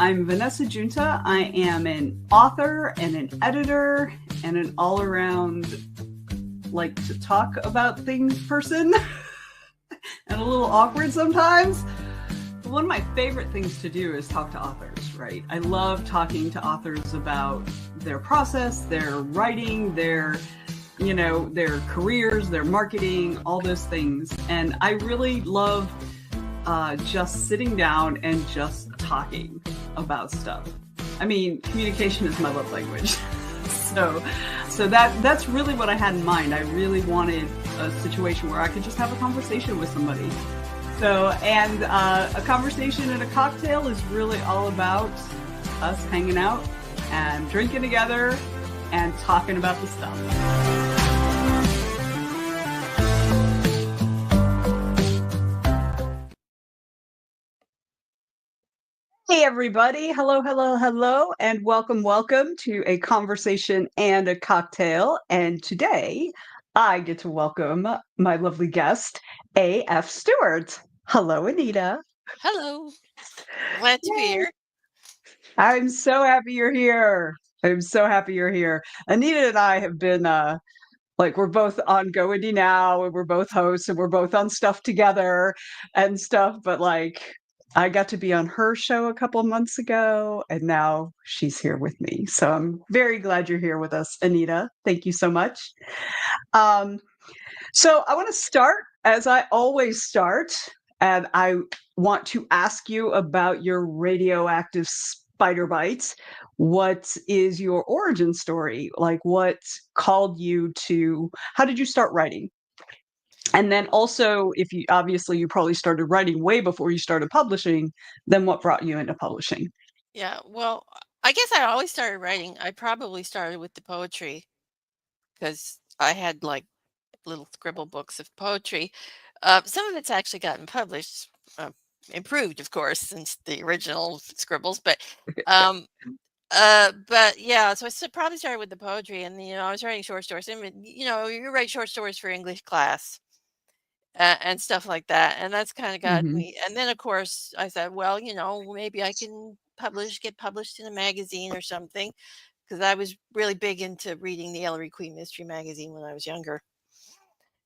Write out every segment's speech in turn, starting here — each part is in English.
I'm Venessa Giunta. I am an author and an editor and an all-around like to talk about things person and a little awkward sometimes. One of my favorite things to do is talk to authors, right? I love talking to authors about their process, their writing, their careers, their marketing, all those things. And I really love just sitting down and just talking about stuff. I mean, communication is my love language. So that's really what I had in mind. I really wanted a situation where I could just have a conversation with somebody. So, and a conversation and a cocktail is really all about us hanging out and drinking together and talking about the stuff. Hey everybody, hello, and welcome to a conversation and a cocktail. And today I get to welcome my lovely guest, AF Stewart. Hello, Anita. Hello. Glad to be here. I'm so happy you're here. Anita and I have been we're both on GoIndieNow and we're both hosts and we're both on stuff together and stuff, but I got to be on her show a couple months ago, and now she's here with me. So I'm very glad you're here with us, Anita. Thank you so much. So I want to start, as I always start, and I want to ask you about your radioactive spider bites. What is your origin story? Like, what called you to, how did you start writing? And then also, if you probably started writing way before you started publishing, then what brought you into publishing? Yeah, well, I guess I always started writing. I probably started with the poetry because I had like little scribble books of poetry. Some of it's actually gotten published, improved, of course, since the original scribbles. But yeah, so probably started with the poetry, and I was writing short stories. And you write short stories for English class. And stuff like that. And that's kind of got me. And then, of course, I said, well, maybe I can get published in a magazine or something, because I was really big into reading the Ellery Queen Mystery Magazine when I was younger.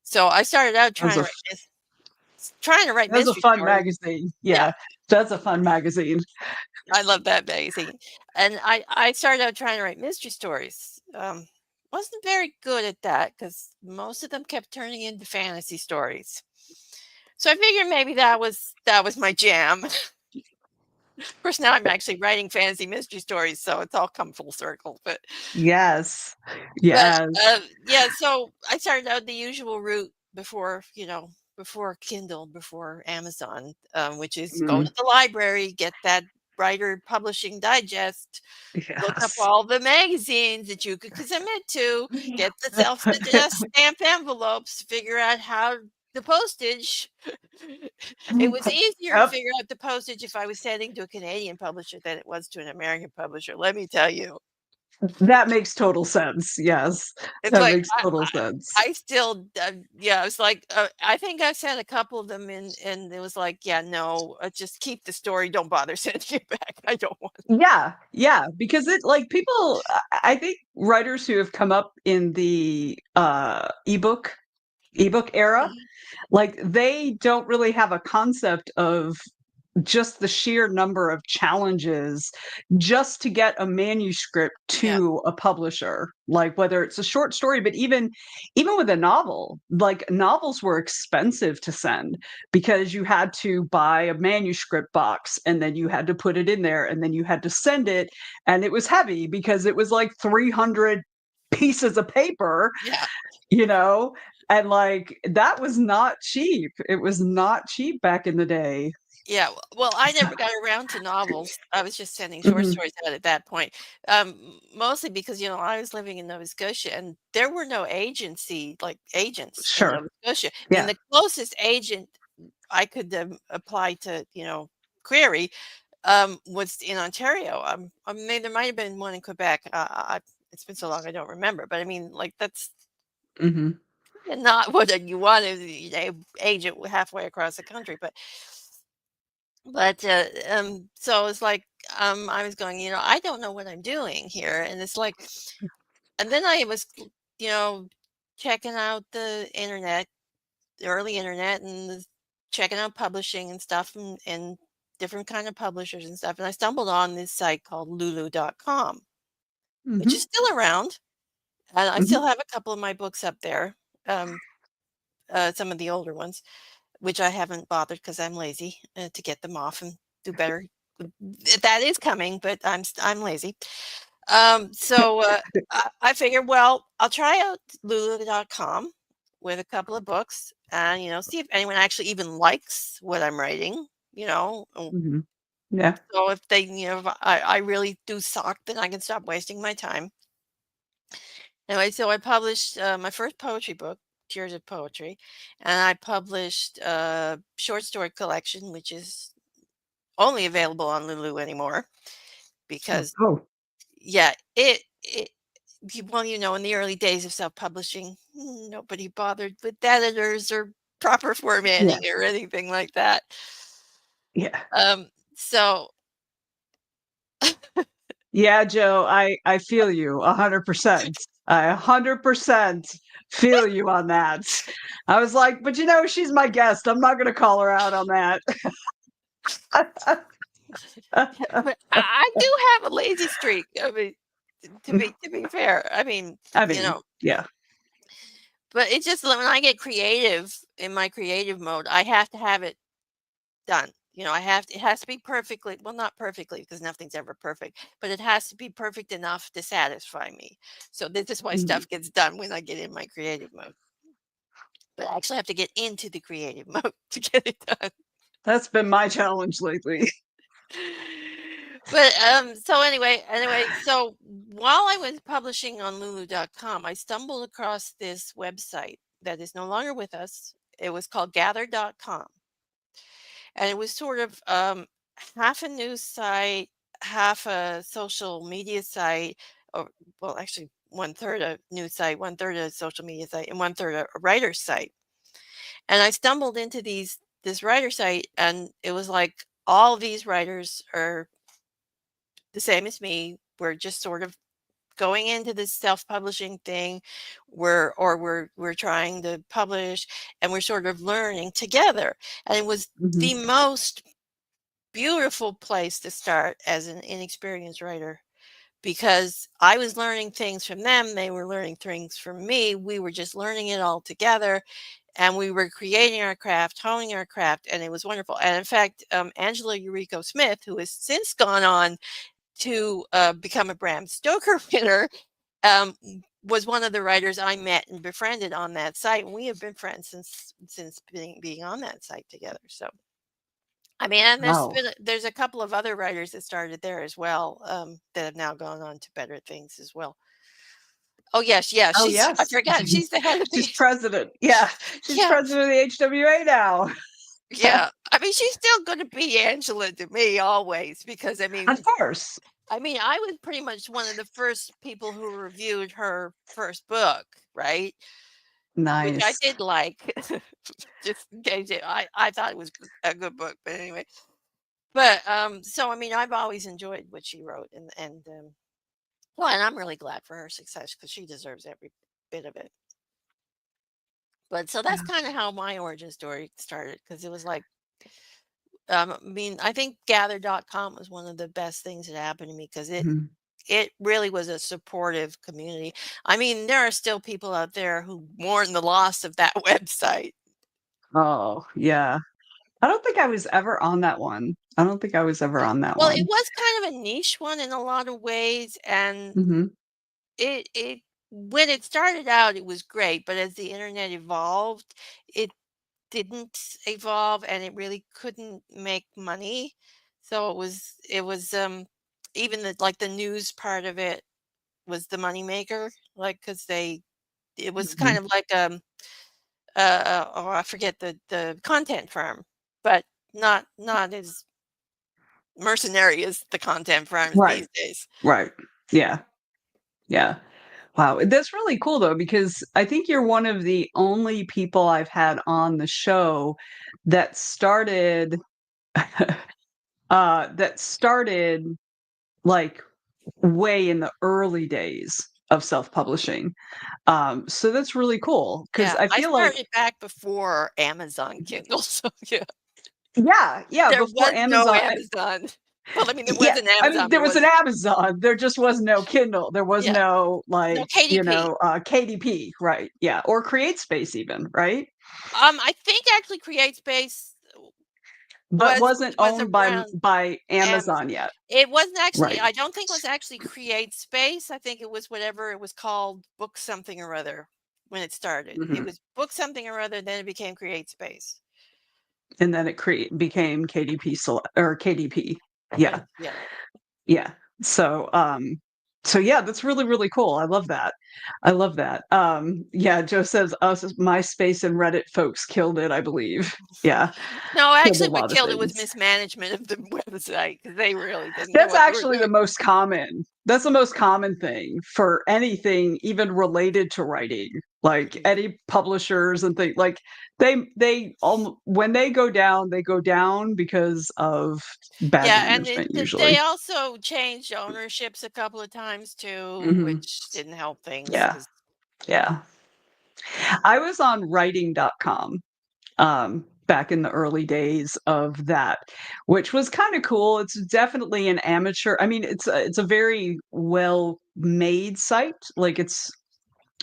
So I started out trying to write That's a mystery fun stories. magazine. Yeah, that's a fun magazine. I love that magazine. And I started out trying to write mystery stories. Wasn't very good at that because most of them kept turning into fantasy stories. So I figured maybe that was my jam. Of course, now I'm actually writing fantasy mystery stories, so it's all come full circle. But Yes. yeah, so I started out the usual route before Kindle, before Amazon, which is go to the library, get that Writer Publishing Digest, look up all the magazines that you could submit to, get the self-addressed stamp envelopes, figure out how the postage. It was easier to figure out the postage if I was sending to a Canadian publisher than it was to an American publisher, let me tell you. That makes total sense. Yes, makes total sense. I still, I was like, I think I sent a couple of them in, and it was like, yeah, no, just keep the story. Don't bother sending it back. I don't want it. Yeah, because it people, I think writers who have come up in the ebook era, they don't really have a concept of just the sheer number of challenges just to get a manuscript to a publisher, whether it's a short story, but even with a novel, novels were expensive to send because you had to buy a manuscript box and then you had to put it in there and then you had to send it, and it was heavy because it was 300 pieces of paper, and that was not cheap. It was not cheap back in the day. Yeah, well, I never got around to novels. I was just sending short stories out at that point, mostly because, I was living in Nova Scotia, and there were no agents in Nova Scotia. I mean, the closest agent I could apply to, query, was in Ontario. I mean, there might have been one in Quebec. It's been so long, I don't remember. But I mean, that's not what you want, an agent halfway across the country. But so it's like I was going, I don't know what I'm doing here. And it's like, and then I was, checking out the internet, the early internet, and checking out publishing and stuff, and different kind of publishers and stuff. And I stumbled on this site called lulu.com, which is still around. And I still have a couple of my books up there, um, some of the older ones, which I haven't bothered because I'm lazy to get them off and do better. That is coming, but I'm lazy. So I figured, well, I'll try out lulu.com with a couple of books and, see if anyone actually even likes what I'm writing. Yeah. So if if I really do suck, then I can stop wasting my time. Anyway, so I published my first poetry book, Tears of Poetry, and I published a short story collection, which is only available on Lulu anymore because, Oh, yeah, well, in the early days of self-publishing, nobody bothered with editors or proper yeah. formatting or anything like that. Yeah. So Yeah, Joe, I feel you 100%. I 100% feel you on that. I was like, but she's my guest. I'm not going to call her out on that. but I do have a lazy streak. I mean, to be fair, I mean, I mean, yeah. but it's just when I get creative in my creative mode, I have to have it done. It has to be perfectly, well, not perfectly because nothing's ever perfect, but it has to be perfect enough to satisfy me. So this is why Mhm. stuff gets done when I get in my creative mode. But I actually have to get into the creative mode to get it done. That's been my challenge lately. But so anyway, so while I was publishing on lulu.com, I stumbled across this website that is no longer with us. It was called gather.com. And it was sort of half a news site, half a social media site, or well, actually one third a news site, one third a social media site, and one third a writer's site. And I stumbled into this writer site, and it was like all these writers are the same as me. We're just sort of going into this self-publishing thing. We're trying to publish, and we're sort of learning together. And it was Mhm. the most beautiful place to start as an inexperienced writer because I was learning things from them. They were learning things from me. We were just learning it all together. And we were creating our craft, honing our craft, and it was wonderful. And in fact, Angela Eureka Smith, who has since gone on to become a Bram Stoker winner, um, was one of the writers I met and befriended on that site. And we have been friends since being on that site together. So I mean, and Wow. there's a couple of other writers that started there as well, that have now gone on to better things as well. Oh yes, yeah, Oh, I yes. forgot she's the head of the She's president. Yeah. She's yeah, president of the HWA now. yeah. I mean, she's still going to be Angela to me always because Of course. I was pretty much one of the first people who reviewed her first book, right? Which I Nice. did like, just in case I thought it was a good book, but anyway. But so I mean, I've always enjoyed what she wrote, and well, and I'm really glad for her success because she deserves every bit of it. But so that's Yeah. kind of how my origin story started because it was like, I mean, I think gather.com was one of the best things that happened to me because Mhm. it really was a supportive community. I mean, there are still people out there who mourn the loss of that website. Oh, yeah. I don't think I was ever on that one. I don't think I was ever on that Well, it one. was kind of a niche one in a lot of ways, and Mhm. it when it started out, it was great, but as the internet evolved, it didn't evolve and it really couldn't make money. So it was even the news part of it was the money maker, like because it was kind Mhm. of like oh, I forget the content firm, but not as mercenary as the content firms Right. these days. Right. Yeah. Yeah. Wow. That's really cool though, because I think you're one of the only people I've had on the show that started that started like way in the early days of self-publishing. So that's really cool because Yeah, I I feel like started back before Amazon Kindle, so yeah. yeah, There before was no Amazon. Amazon. Well, I mean, there was Yeah, an I mean, Amazon, there there was an wasn't. Amazon. There just was no Kindle. There was Yeah, no no like, KDP. KDP, right? Yeah, or CreateSpace even, right? I think actually CreateSpace But was wasn't was owned around by Amazon. Amazon yet, It wasn't actually, right? I don't think it was actually CreateSpace. I think it was whatever it was called, Book something or other when it started. It Hmm. was Book something or other, then it became CreateSpace. And then it became KDP Select or KDP. Yeah, Yeah. yeah. So, so yeah, that's really, really cool. I love that. I love that. Yeah, Joe says us MySpace and Reddit folks killed it, I believe. Yeah, No, killed a actually what lot of killed it was things. mismanagement of the website, 'cause they really didn't know That's what they were actually the doing. most common. That's the most common thing for anything even related to writing. Like Mhm. any publishers and things like when they go down because of bad Yeah, and management they usually. also changed ownerships a couple of times too, Hmm. which didn't help things Yeah. 'cause Yeah. I was on writing.com back in the early days of that, which was kind of cool. It's definitely an amateur. I mean, it's a very well made site. Like it's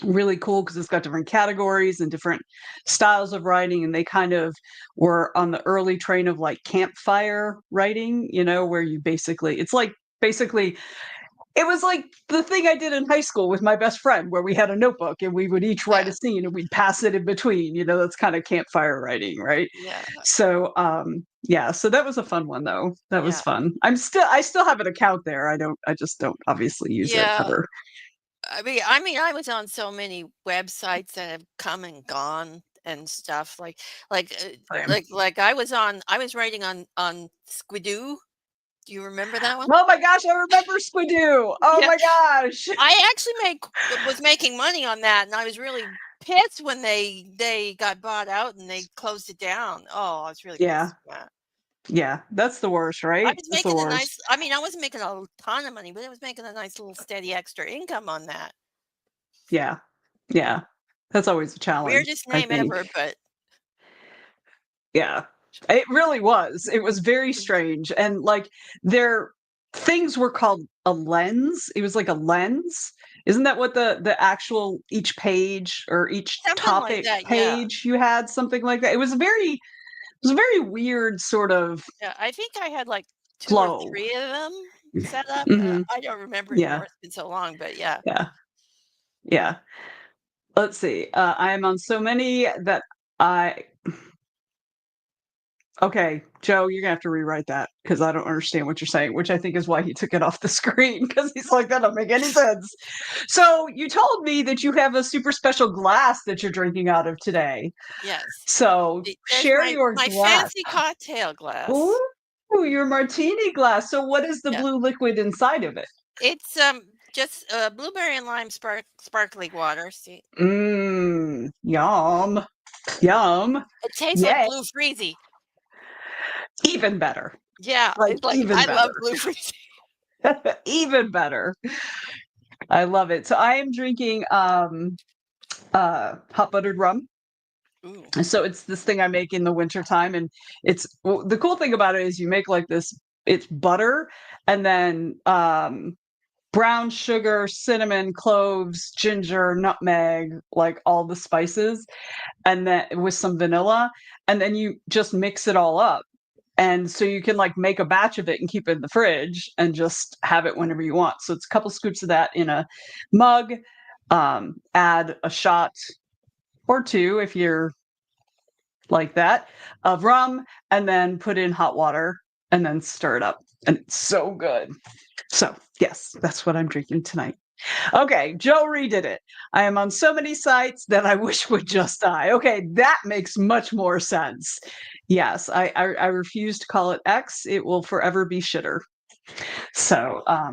really cool because it's got different categories and different styles of writing, and they kind of were on the early train of like campfire writing, where you basically it's like basically it was like the thing I did in high school with my best friend where we had a notebook and we would each write a yeah, scene and we'd pass it in between, that's kind of campfire writing, right? yeah, So, yeah, so that was a fun one though. That was yeah, fun. I still have an account there. I just don't obviously use it yeah. ever. I was on so many websites that have come and gone and stuff like uh, Same. I was writing on Squidoo. Do you remember that one? Oh my gosh, I remember Squidoo. Oh Yeah, my gosh. I actually was making money on that, and I was really pissed when they got bought out and they closed it down. Oh, I was really Yeah. pissed at that. Yeah, that's the worst, I right? was That's the making a worst. nice, I mean, I wasn't making a ton of money, but I was making a nice little steady extra income on that. Yeah. Yeah. That's always a challenge, Weirdest I name think. ever, but Yeah. It really was. It was very strange. And like their things were called a lens. It was like a lens. Isn't that what the actual each page or each something like topic that, yeah. page you had something like that? It was a very weird sort of Yeah, I think I had like 2 or flow. 3 of them set up. Hmm. I don't remember Yeah. anymore, it's been so long, but yeah. Yeah. Yeah. Let's see. I am on so many that I Okay, Joe, you're gonna have to rewrite that because I don't understand what you're saying, which I think is why he took it off the screen because he's like, that don't make any sense. So you told me that you have a super special glass that you're drinking out of today. Yes. So There's share your my glass. fancy cocktail glass. Ooh, your martini glass. So what is the Yeah. blue liquid inside of it? It's, just, blueberry and lime sparkling water, see? Mmm, yum, yum. It tastes like Yay, Blue Freezy. even better. Yeah, Like it's like even I love better. Blue Freezy. Even better. I love it. So I am drinking hot buttered rum. Ooh. So it's this thing I make in the winter time, and the cool thing about it is you make like this. It's butter, and then brown sugar, cinnamon, cloves, ginger, nutmeg, like all the spices, and then with some vanilla, and then you just mix it all up. And so you can like make a batch of it and keep it in the fridge and just have it whenever you want. So it's a couple scoops of that in a mug. Add a shot or two if you're like that of rum, and then put in hot water and then stir it up. And it's so good. So, yes, that's what I'm drinking tonight. Okay, Joe redid it. I am on so many sites that I wish would just die. Okay, that makes much more sense. Yes, I refuse to call it X. It will forever be shitter. So, Well,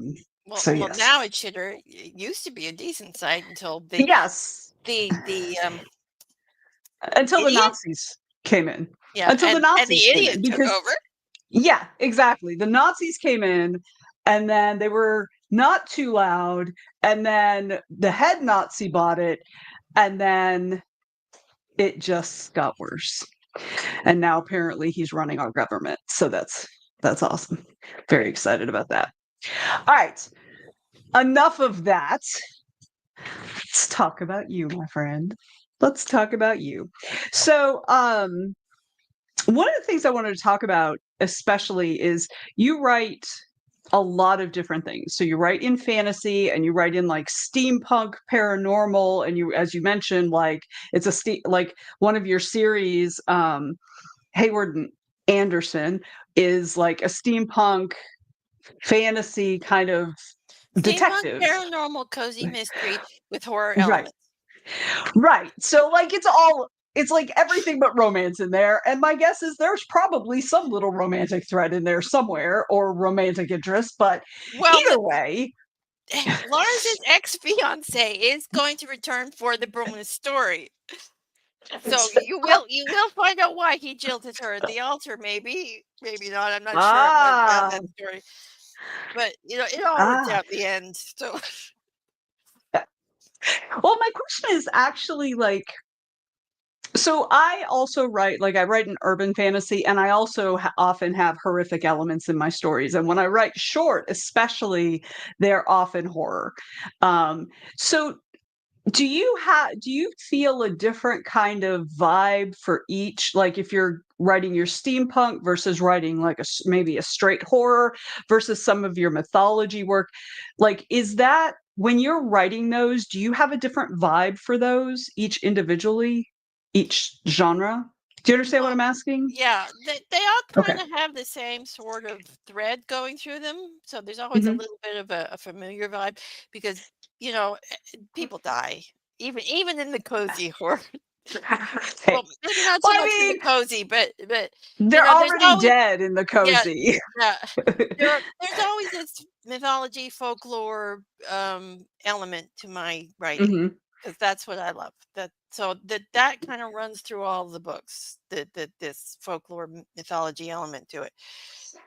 yes. now it's shitter. It used to be a decent site until Yes, the, until the idiot? Nazis came in. Yeah, Until the and the Nazis came idiot in took because over. yeah, exactly. The Nazis came in and then they were not too loud, and then the head Nazi bought it, and then it just got worse. And now apparently he's running our government. So that's awesome. Very excited about that. All right. Enough of that. Let's talk about you, my friend. Let's talk about you. So, one of the things I wanted to talk about especially is you write a lot of different things. So you write in fantasy and you write in like steampunk paranormal, and you, as you mentioned, like it's like one of your series, Hayward and Anderson, is like a steampunk fantasy kind of Steampunk detective. paranormal cozy mystery with horror Right. elements. Right. So like it's like everything but romance in there. And my guess is there's probably some little romantic thread in there somewhere, or romantic interest, but Well, either way. Lawrence's ex-fiance is going to return for the bonus story. So you will find out why he jilted her at the altar. Maybe not. I'm not sure. I've never found Ah, that story, but it all worked ah. out in the end. So Well, my question is actually like, so I also write, like I write an urban fantasy, and I also often have horrific elements in my stories. And when I write short, especially, they're often horror. Um, so do you feel a different kind of vibe for each, like if you're writing your steampunk versus writing like maybe a straight horror versus some of your mythology work, like is that when you're writing those, do you have a different vibe for those each individually, each genre? Do you understand what well, I'm asking? yeah, they all Okay. kind of have the same sort of thread going through them. So there's always a Mhm. little bit of a familiar vibe because people die even in the cozy horror. Okay. Well, maybe not Well, so I much in the mean, cozy, but they're there's already always dead in the yeah, cozy. yeah. There's always this mythology, folklore, element to my writing Mhm. because that's what I love. That kind of runs through all the books. That this folklore mythology element to it.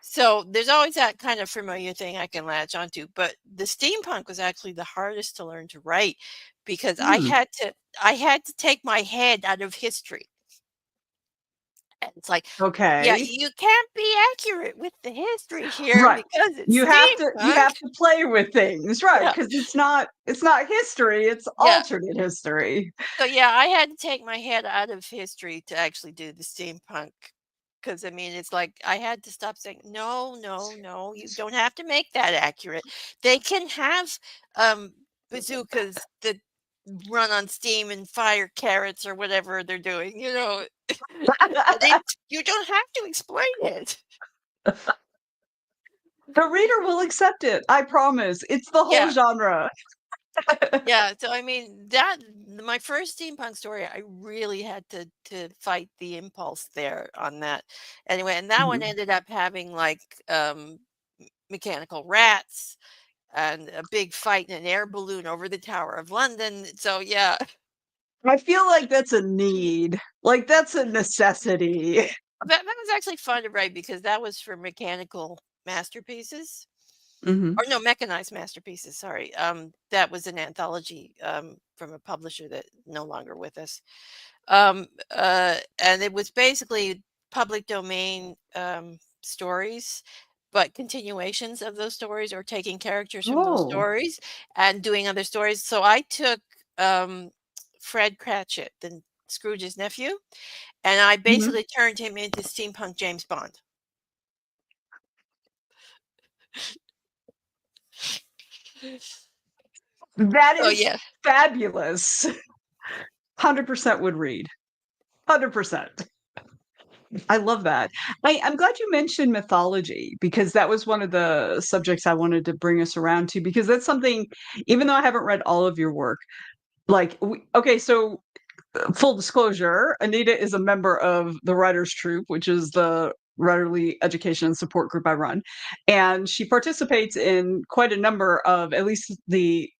So there's always that kind of familiar thing I can latch onto. But the steampunk was actually the hardest to learn to write because Hmm. I had to take my head out of history. And it's like, yeah, Okay. you can't be accurate with the history here Right. because it's You steampunk. have to play with things, right? Yeah, Because it's not history, it's yeah. alternate history. So, yeah, I had to take my head out of history to actually do the steampunk. Because I mean, it's like I had to stop saying, "No, no, no, you don't have to make that accurate. They can have, bazookas that run on steam and fire carrots or whatever they're doing, They you don't have to explain it." The reader will accept it, I promise. It's the whole Yeah. genre. Yeah, so I mean that my first steampunk story, I really had to fight the impulse there on that. Anyway, and that one Mhm. ended up having like mechanical rats and a big fight in an air balloon over the Tower of London. So yeah, I feel like that's a need. Like, that's a necessity. that was actually fun to write because that was for mechanical masterpieces. Mhm. Or no, mechanized masterpieces, sorry. That was an anthology from a publisher that no longer with us. And it was basically public domain stories, but continuations of those stories or taking characters from those Oh. stories and doing other stories. So I took um, Fred Cratchit, the Scrooge's nephew, and I Mhm. basically turned him into steampunk James Bond. That So is yeah, fabulous. 100% would read. 100%. I love that. I'm glad you mentioned mythology, because that was one of the subjects I wanted to bring us around to, because that's something, even though I haven't read all of your work, like, okay, so full disclosure, Anita is a member of the Writers Troop, which is the writerly education and support group I run. And she participates in quite a number of, at least the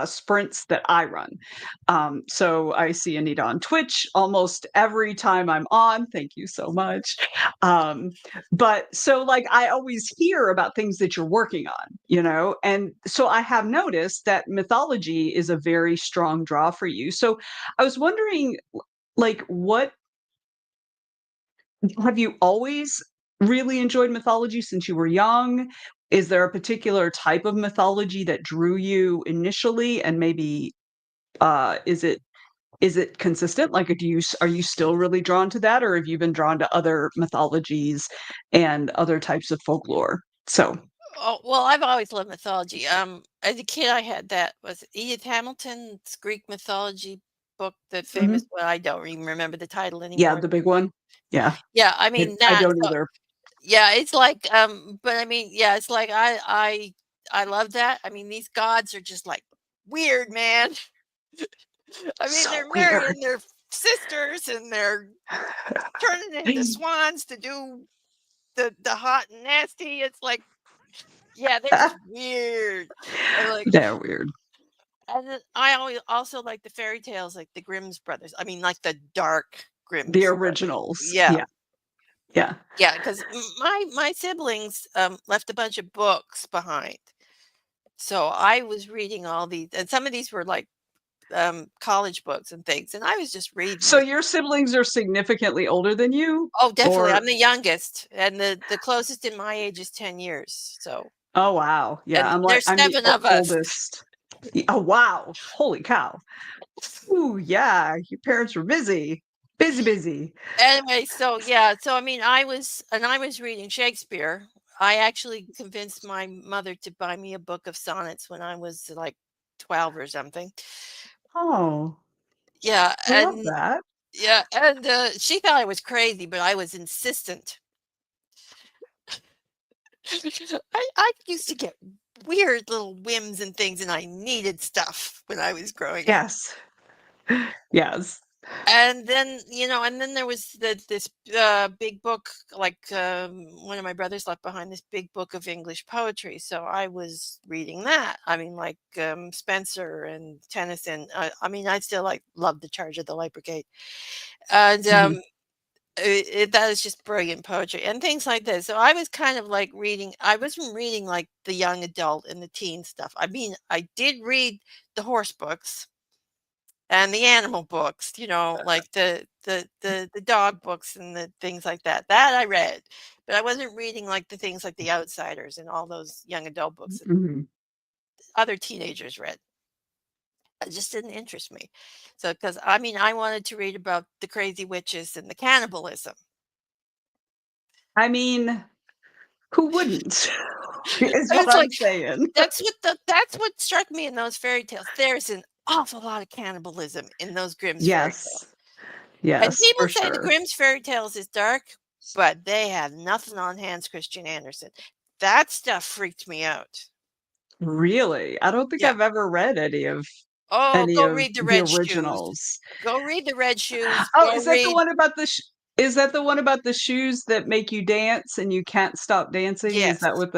sprints that I run. So I see Anita on Twitch almost every time I'm on. Thank you so much. But so like I always hear about things that you're working on, and so I have noticed that mythology is a very strong draw for you. So I was wondering, like, what have you always really enjoyed mythology since you were young? Is there a particular type of mythology that drew you initially, and maybe is it consistent? Like, are you still really drawn to that, or have you been drawn to other mythologies and other types of folklore? So, Oh, well, I've always loved mythology. As a kid, I had that was Edith Hamilton's Greek mythology book, the famous mhm. one. I don't even remember the title Yeah, anymore. the big one. Yeah, Yeah, I I, mean I that. don't So either. yeah, it's like, but I mean, yeah, it's like I love that. I mean, these gods are just like weird, man. I mean, So they're weird. marrying their sisters and they're turning into swans to do the hot and nasty. It's like, yeah, they're just weird. And like, They're weird. and then I always also like the fairy tales, like the Grimm's brothers. I mean, like the dark The Grimm's brothers. originals. Yeah, Yeah, yeah. yeah, because my siblings left a bunch of books behind. So I was reading all these, and some of these were like college books and things, and I was just reading So this. your siblings are significantly older than you, Oh, definitely, I'm or the youngest, and the closest in my age is 10 years. So, oh wow, yeah, and there's I'm the 7 of us. oldest. Oh wow, holy cow. Ooh, yeah, your parents were busy, busy, busy. Anyway, so yeah, so I mean, I was reading Shakespeare. I actually convinced my mother to buy me a book of sonnets when I was like 12 or something. Oh, Yeah, I love and that. yeah, and she thought I was crazy, but I was insistent. I used to get weird little whims and things, and I needed stuff when I was growing up. Yes, yes. And then, and then there was this big book, like one of my brothers left behind this big book of English poetry. So I was reading that. I mean, like Spencer and Tennyson. I mean, I still like love the Charge of the Light Brigade, and Mhm. that is just brilliant poetry and things like this. So I was kind of like reading. I wasn't reading like the young adult and the teen stuff. I mean, I did read the horse books and the animal books, like the dog books and the things like that. That I read, but I wasn't reading like the things like The Outsiders and all those young adult books that Mhm. other teenagers read. It just didn't interest me. So, because I mean, I wanted to read about the crazy witches and the cannibalism. I mean, who wouldn't? Is what It's I'm like saying. that's what struck me in those fairy tales. There's an awful lot of cannibalism in those Grimm's fairy tales. Yes, And yes, people for say the sure. Grimm's fairy tales is dark, but they have nothing on Hans Christian Andersen. That stuff freaked me out. Really? I don't think Yeah. I've ever read Oh, any go of read The the Red Shoes. originals. Go read The Red Shoes. Oh, Go is that the read one about is that the one about the shoes that make you dance and you can't stop dancing? Is Yes. that what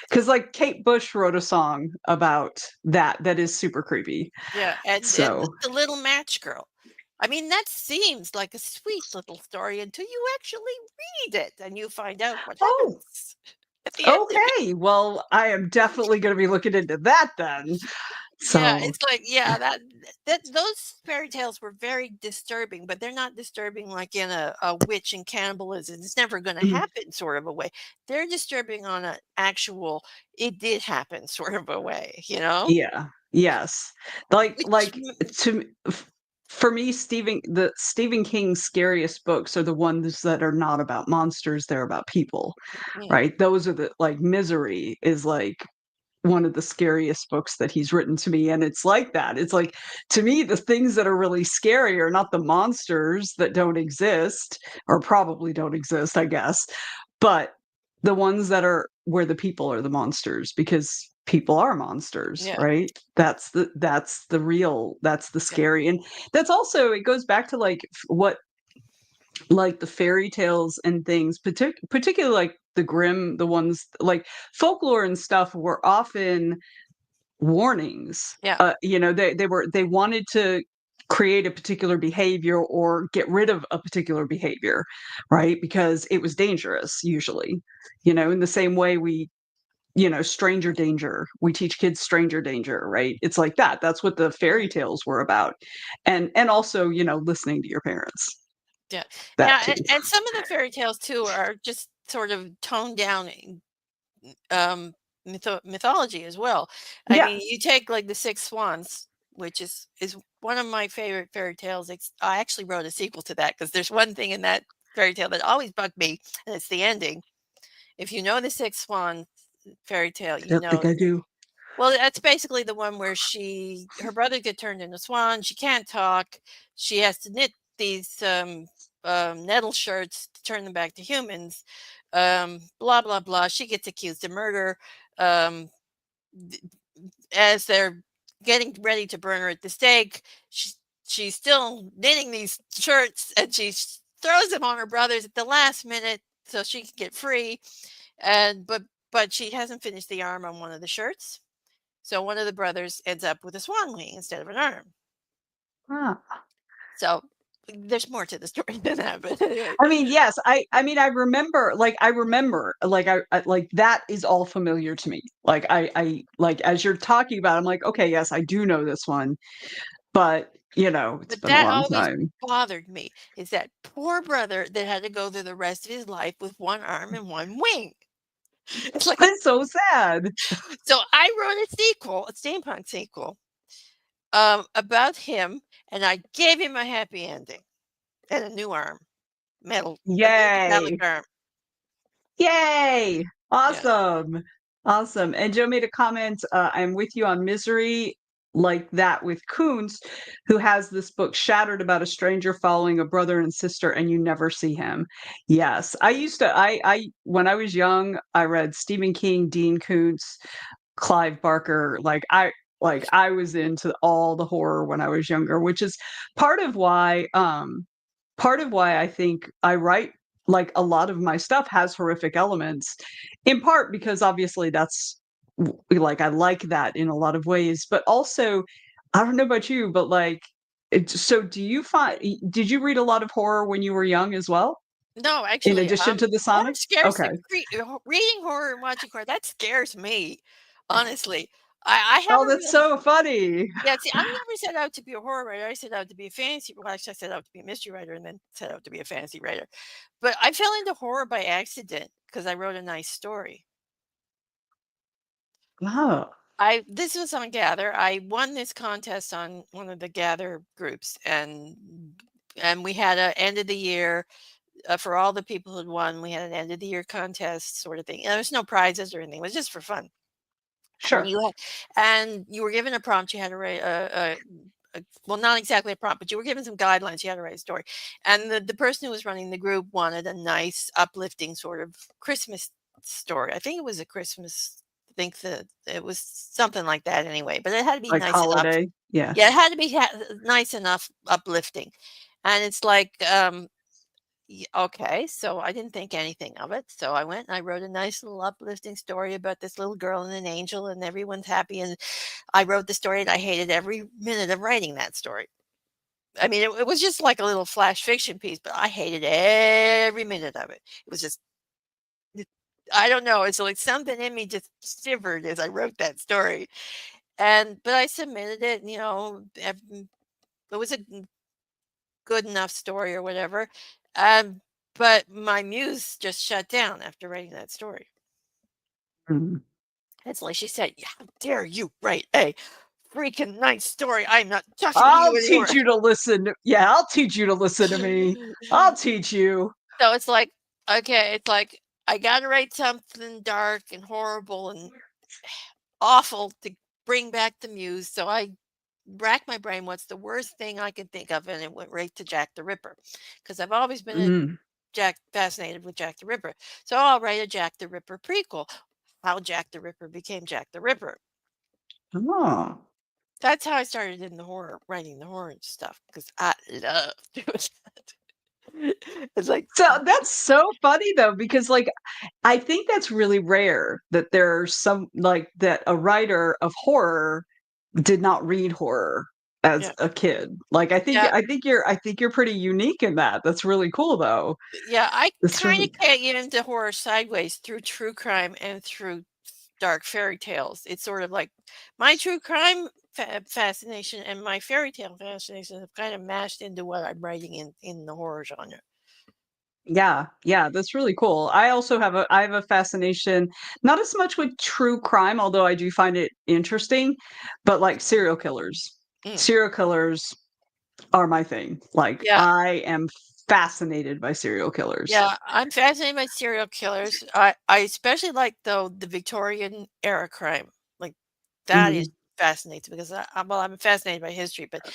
because like Kate Bush wrote a song about that is super creepy. Yeah, and So, the Little Match Girl. I mean, that seems like a sweet little story until you actually read it and you find out what oh, happens at the end of it. okay. Well, I am definitely going to be looking into that then. Yeah, So, it's like, yeah, that those fairy tales were very disturbing, but they're not disturbing like in a witch and cannibalism. It's never going to mm, happen sort of a way. They're disturbing on an actual it did happen sort of a way. yeah. Yes. Which To for me, the Stephen King's scariest books are the ones that are not about monsters, they're about people, yeah, right? Those are the like Misery is like one of the scariest books that he's written to me, and it's like that. It's like, to me, the things that are really scary are not the monsters that don't exist, or probably don't exist, I guess, but the ones that are where the people are the monsters, because people are monsters, yeah, right? That's the yeah, scary, and that's also, it goes back to like what, like the fairy tales and things, particularly like the Grimm, the ones like folklore and stuff were often warnings. Yeah. They wanted to create a particular behavior or get rid of a particular behavior, right? Because it was dangerous usually. In the same way stranger danger. We teach kids stranger danger, right? It's like that. That's what the fairy tales were about. And also, listening to your parents. Yeah. That Yeah, too. and some of the fairy tales too are just sort of toned down um mythology as well. I Yeah. mean, you take like the Six Swans, which is one of my favorite fairy tales. I actually wrote a sequel to that because there's one thing in that fairy tale that always bugged me, and it's the ending. If you know the Six Swans fairy tale, I you don't think know. I do. Well, that's basically the one where her brother get turned into swan. She can't talk. She has to knit these nettle shirts to turn them back to humans. Blah blah blah. She gets accused of murder. Um, th- as they're getting ready to burn her at the stake, she's still knitting these shirts, and throws them on her brothers at the last minute so she can get free. And but she hasn't finished the arm on one of the shirts. So one of the brothers ends up with a swan wing instead of an arm. Ah. So there's more to the story than that, but anyway. I mean, yes, I remember, like that is all familiar to me. Like like as you're talking about, I'm like, okay, yes, I do know this one, but it's But been a that long always time. bothered me, is that poor brother that had to go through the rest of his life with one arm and one wing. It's like, It's so sad. so I wrote a sequel, a steampunk sequel, about him, and I gave him a happy ending and a new arm, a new metallic Yay. arm. Yay! Yeah. Awesome. Awesome. And Joe made a comment, I'm with you on misery, like that with Kuntz, who has this book shattered about a stranger following a brother and sister, and you never see him. Yes. I used to I when I was young, I read Stephen King, Dean Koontz, Clive Barker. Like I was into all the horror when I was younger, which is part of why I think I write like a lot of my stuff has horrific elements, in part because obviously like I like that in a lot of ways, but also I don't know about you, but like so did you read a lot of horror when you were young as well? No, In actually, addition to the horror Sonic? scares Okay. the reading horror and watching horror, that scares me, honestly. I Oh, haven't that's really. so funny. Yeah, see, I never set out to be a horror writer. I set out to be a fantasy, well, actually, I set out to be a mystery writer and then set out to be a fantasy writer. But I fell into horror by accident because I wrote a nice story. Oh, This was on Gather. I won this contest on one of the Gather groups, and we had a end of the year, for all the people who'd won. We had an end of the year contest sort of thing. And there was no prizes or anything. It was just for fun. And sure. you were given a prompt. You had to write well, not exactly a prompt, but you were given some guidelines. You had to write a story. And the person who was running the group wanted a nice, uplifting sort of Christmas story. I think it was a Christmas. I think that it was something like that anyway. But it had to be Like nice enough. holiday. Yeah. Yeah, it had to be nice enough, uplifting. And it's like, okay, so I didn't think anything of it. So I went and I wrote a nice little uplifting story about this little girl and an angel, and everyone's happy. And I wrote the story, and I hated every minute of writing that story. I mean, it was just like a little flash fiction piece, but I hated every minute of it. It was just, I don't know. It's like something in me just shivered as I wrote that story. But I submitted it, and, it was a good enough story or whatever. Um, but my muse just shut down after writing that story. Mhm. It's like she said, "Yeah, how dare you write a freaking nice story? I'm not talking to I'll you anymore." teach you to listen. Yeah, I'll teach you to listen to me. I'll teach you. So it's like, okay, it's like I got to write something dark and horrible and awful to bring back the muse. So I racked my brain. What's the worst thing I could think of? And it went right to Jack the Ripper, because I've always been Mm. fascinated with Jack the Ripper. So I'll write a Jack the Ripper prequel. How Jack the Ripper became Jack the Ripper. Oh. That's how I started in the horror, writing the horror stuff, because I love doing that. It's like, So that's so funny though, because like I think that's really rare that there's some like that a writer of horror did not read horror as yeah, a kid. Like yeah, I think you're pretty unique in that. That's really cool though. yeah. I It's kind of really can't get into horror sideways through true crime and through dark fairy tales. It's sort of like my true crime fascination and my fairy tale fascination have kind of mashed into what I'm writing in the horror genre. yeah, yeah, that's really cool. I have a fascination, not as much with true crime, although I do find it interesting, but like serial killers. Mm. Serial killers are my thing. Like Yeah, I am fascinated by serial killers. yeah. I'm fascinated by serial killers. I especially like though the Victorian era crime. Like that is Mhm. fascinates me because well, I'm fascinated by history, but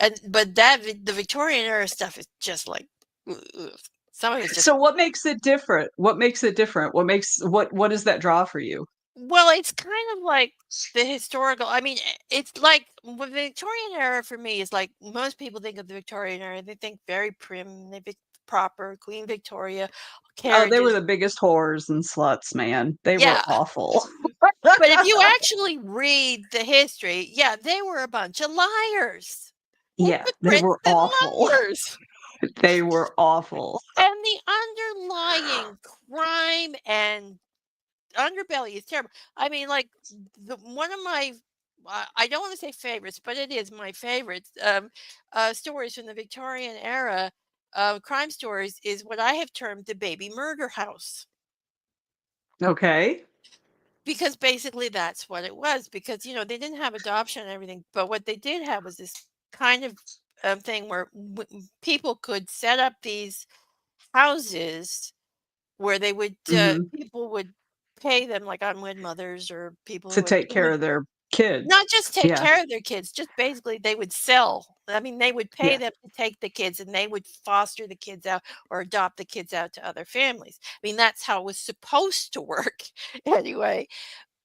the Victorian era stuff is just like ugh, ugh. Some of it's just, So what makes it different? What makes it different? What does that draw for you? well, it's kind of like the historical. I mean, it's like the Victorian era for me is like most people think of the Victorian era. They think very prim, they think proper, Queen Victoria, Oh, they were carriages. the biggest whores and sluts, man. They were Yeah, awful. but if you actually read the history, yeah, they were a bunch of liars, Yeah, they hypocrites were and awful. liars. They were awful. And the underlying crime and underbelly is terrible. I mean, like one of my I don't want to say favorites, but it is my favorite stories from the Victorian era, crime stories, is what I have termed the baby murder house. Okay. Because basically that's what it was. Because they didn't have adoption and everything, but what they did have was this kind of thing where people could set up these houses where they would Mhm. people would pay them, like unwed mothers or people To who had take care of their kids. not just take Yeah. care of their kids, just basically they would sell. I mean, they would pay Yeah. them to take the kids and they would foster the kids out or adopt the kids out to other families. I mean, that's how it was supposed to work anyway.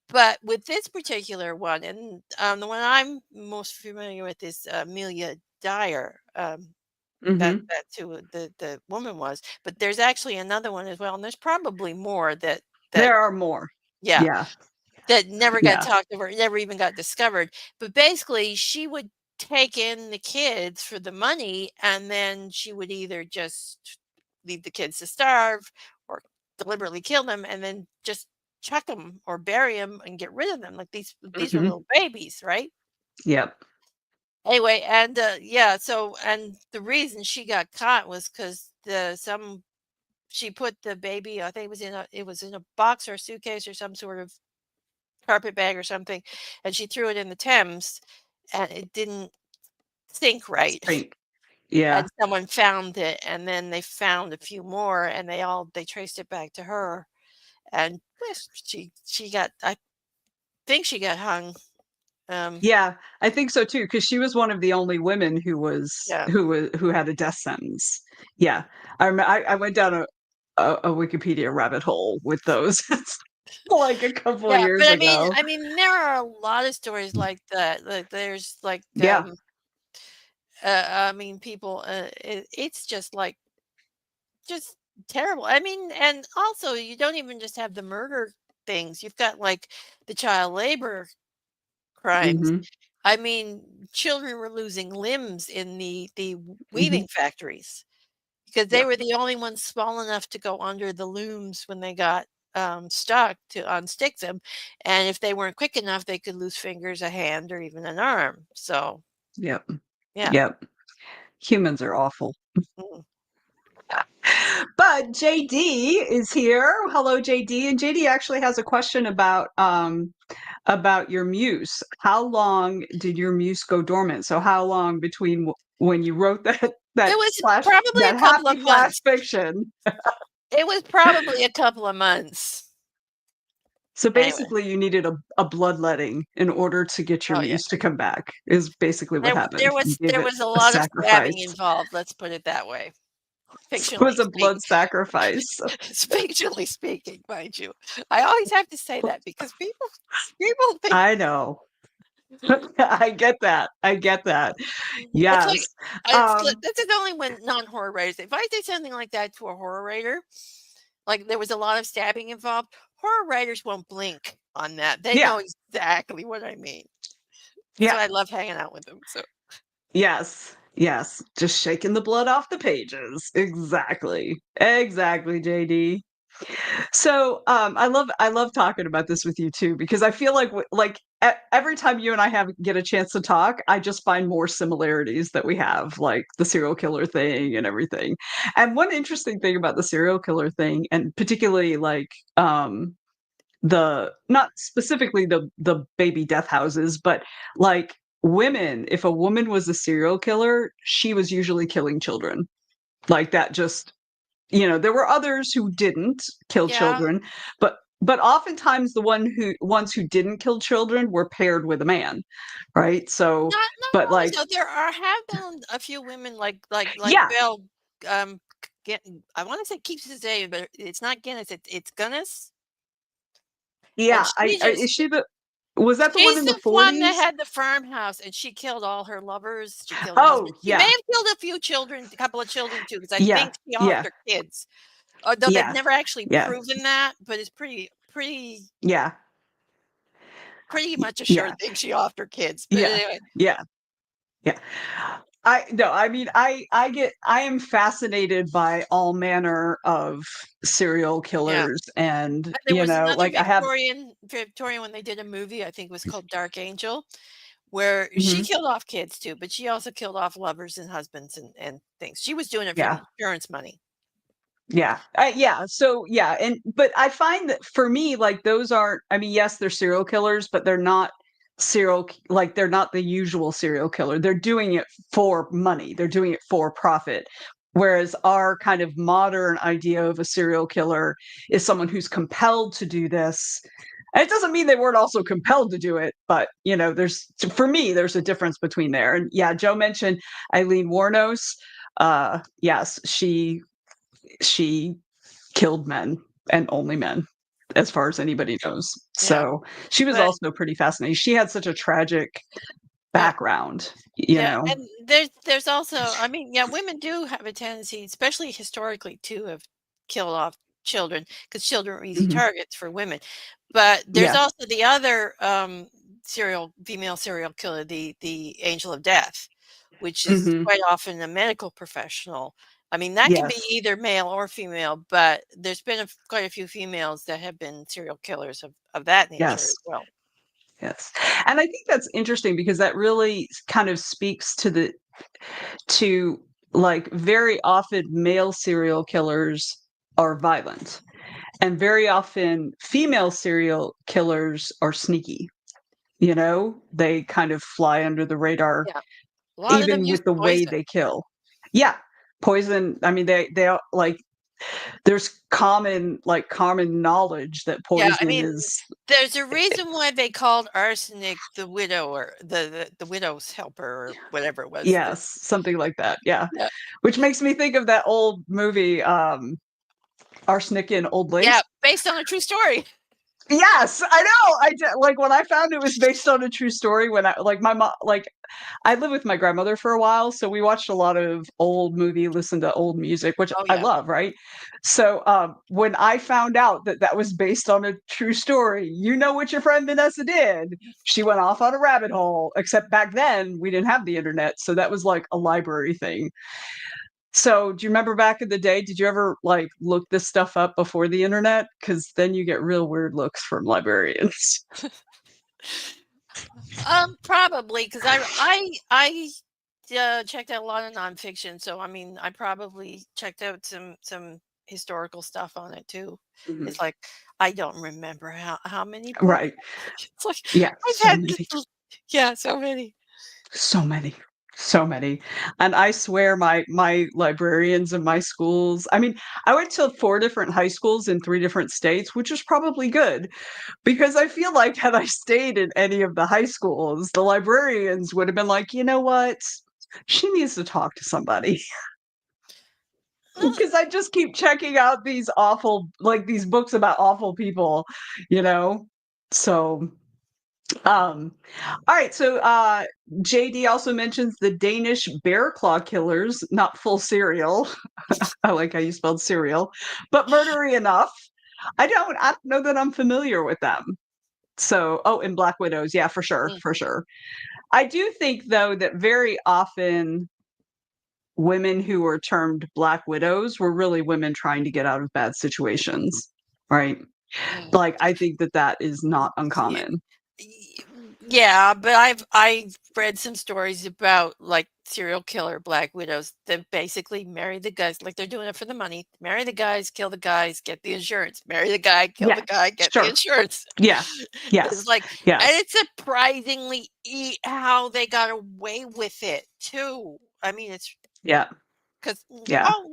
But with this particular one, and the one I'm most familiar with is Amelia Dyer. Mhm. That's who the woman was, but there's actually another one as well, and there's probably more that There are more. yeah, Yeah. that never got Yeah. talked over, never even got discovered. But basically, she would take in the kids for the money, and then she would either just leave the kids to starve or deliberately kill them, and then just chuck them or bury them and get rid of them. Like these were Mhm. little babies, right? Yep. Anyway, and yeah, so and the reason she got caught was because the some she put the baby, I think it was in a box or a suitcase or some sort of carpet bag or something, and she threw it in the Thames, and it didn't sink right. Think. Yeah. And someone found it, and then they found a few more, and they traced it back to her, and yes, she got, I think she got hung. Um, Yeah, I think so too, because she was one of the only women yeah, who had a death sentence. Yeah. I went down a Wikipedia rabbit hole with those like a couple of yeah, but years ago. I mean, there are a lot of stories like that. Like there's like Yeah. I mean, people. It's just like just terrible. I mean, and also you don't even just have the murder things. You've got like the child labor crimes. Mhm. I mean, children were losing limbs in the Mhm. weaving factories because they Yeah. were the only ones small enough to go under the looms when they got stuck to unstick them, and if they weren't quick enough, they could lose fingers, a hand, or even an arm. So Yep. yeah. Yep. Humans are awful. Mm. But JD is here. Hello, JD. And JD actually has a question about your muse. How long did your muse go dormant? So how long between when you wrote It was probably a that couple happy of flash months. fiction? It was probably a couple of months. So Anyway. basically, you needed a bloodletting in order to get your Oh, yeah. muse to come back. Is basically what happened. You gave There it was a a lot of stabbing sacrifice. involved, let's put it that way. It was Fictionally a blood sacrifice. fictionally speaking, mind you. I always have to say that because people think I know. I get that. I get that. It's like Yes. that's the only when non-horror writers. If I did something like that to a horror writer, like there was a lot of stabbing involved, horror writers won't blink on that. They Yeah. know exactly what I mean. That's Yeah. why I love hanging out with them. So Yes. Yes. Just shaking the blood off the pages. Exactly. Exactly, JD. So, I love talking about this with you too because I feel like every time you and I have get a chance to talk, I just find more similarities that we have, like the serial killer thing and everything. And one interesting thing about the serial killer thing, and particularly like the not specifically the baby death houses, but like women, if a woman was a serial killer, she was usually killing children. Like that just there were others who didn't kill yeah, children, but oftentimes ones who didn't kill children were paired with a man, right? So, not but always like, though. There are have been a few women like yeah, Belle. Get I want to say keeps his name, but it's not Guinness. It's Guinness, and yeah. she Is just she was that the one she's in the the one that 40s? had the farmhouse, and she killed all her lovers. She killed her Oh, husband. She may yeah, have killed a few children, a couple of children too, because I yeah, think she offed yeah, her kids. Although they've yeah, never actually yeah, proven that, but it's yeah, pretty much a sure yeah, thing she offed her kids. But yeah, anyway, yeah, yeah. I no, I mean, I am fascinated by all manner of serial yeah. killers, and There was another like I have. Victorian when they did a movie, I think it was called Dark Angel, where she Mhm, killed off kids too, but she also killed off lovers and husbands and things. She was doing it for yeah. the insurance money. Yeah. Yeah. So yeah, and but I find that for me, like those aren't. I mean, yes, they're serial killers, but they're not like they're not the usual serial killer. They're doing it for money. They're doing it for profit. Whereas our kind of modern idea of a serial killer is someone who's compelled to do this. And it doesn't mean they weren't also compelled to do it, but for me, there's a difference between there. And yeah, Joe mentioned Eileen Warnos. Yes, she killed men and only men as far as anybody knows. Yeah, So she was but also pretty fascinating. She had such a tragic yeah. background, Yeah, and there's also I mean, yeah, women do have a tendency, especially historically, to have killed off children because children are easy Mhm. targets for women. But there's Yeah. also the other female serial killer, the angel of death, which is Hmm. quite often a medical professional. I mean, that can be Yes. either male or female, but there's been quite a few females that have been serial killers of that nature Yes. as well. Yes. And I think that's interesting because that really kind of speaks to like very often male serial killers are violent and very often female serial killers are sneaky. They kind of fly under the radar Yeah, a lot of them even use with the way poison. they kill. Yeah. Poison, I mean, they are like there's common knowledge that Yeah, I poison mean, is there's a reason why they called arsenic the widow or the widow's helper or whatever it was. yes, something like that. Yeah. Yeah, Which makes me think of that old movie, Arsenic in Old yeah, Lace. based on a true story. Yes, I know. Like when I found it was based on a true story when I like my mom like I lived with my grandmother for a while, so we watched a lot of old movie, listened to old music, which Oh I yeah. love, right? So, when I found out that that was based on a true story, you know what your friend Vanessa did? She went off on a rabbit hole, except back then we didn't have the internet, so that was like a library thing. So, do you remember back in the day, did you ever like look this stuff up before the internet? Because then you get real weird looks from librarians. Probably because I checked out a lot of nonfiction, so I mean, I probably checked out some historical stuff on it too. Mhm. It's like I don't remember how many books. Right. It's like Yeah, I've so had many. yeah, so many. So many, so many. And I swear my librarians in my schools, I mean, I went to 4 different high schools in 3 different states, which was probably good because I feel like had I stayed in any of the high schools, the librarians would have been like, "You know what? She needs to talk to somebody." Uh, Because I just keep checking out these awful like these books about awful people, you know? So, Um, all right, so JD also mentions the Danish bear claw killers, not full serial. I like how you spelled cereal, but murdery enough. I don't know that I'm familiar with them. So, oh, and Black Widows, yeah, for sure, Mm, for sure. I do think though that very often women who were termed Black Widows were really women trying to get out of bad situations, right? mm. Like I think that that is not Yeah. uncommon. Yeah, but I've read some stories about like serial killer black widows that basically marry the guys, like they're doing it for the money. Marry the guys, kill the guys, get the insurance. Marry the guy, kill Yeah, the guy, get the sure. insurance. Yeah. It's Yes. like, and Yes. it's surprisingly how they got away with it too. I mean, it's Yeah. because Yeah. oh,